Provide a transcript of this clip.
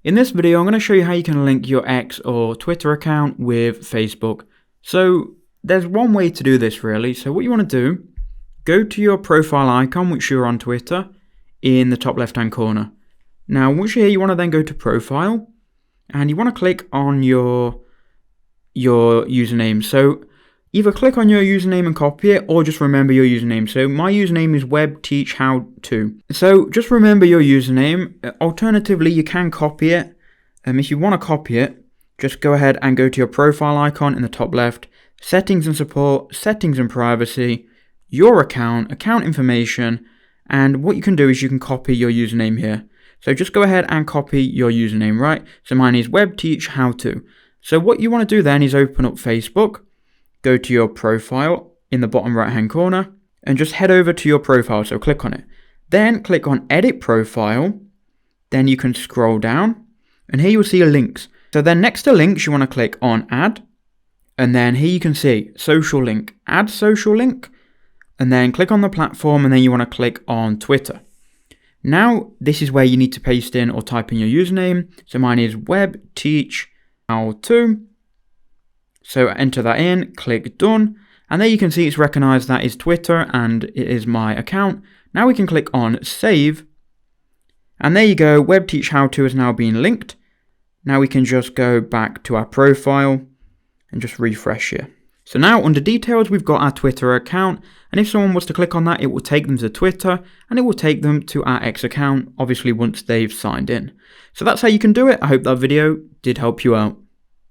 In this video, I'm going to show you how you can link your X or Twitter account with Facebook. So there's one way to do this really. So what you want to do, go to your profile icon, which you're on Twitter, in the top left hand corner. Now once you're here, you want to then go to profile and you want to click on your username. So either click on your username and copy it, or just remember your username. So my username is WebTeachHowTo. So just remember your username. Alternatively, you can copy it. If you want to copy it, just go ahead and go to your profile icon in the top left, settings and support, settings and privacy, your account, account information, and what you can do is you can copy your username here. So just go ahead and copy your username, right? So mine is WebTeachHowTo. So what you want to do then is open up Facebook. Go to your profile in the bottom right hand corner and just head over to your profile, so click on it. Then click on edit profile, then you can scroll down and here you'll see links. So then next to links you want to click on add, and then here you can see social link, add social link, and then click on the platform and then you want to click on Twitter. Now this is where you need to paste in or type in your username. So mine is WebTeachHowTo. So enter that in, click done, and there you can see it's recognized that is Twitter and it is my account. Now we can click on save, and there you go, WebTeachHowTo has now been linked. Now we can just go back to our profile and just refresh here. So now under details we've got our Twitter account, and if someone was to click on that it will take them to Twitter and it will take them to our X account, obviously once they've signed in. So that's how you can do it. I hope that video did help you out.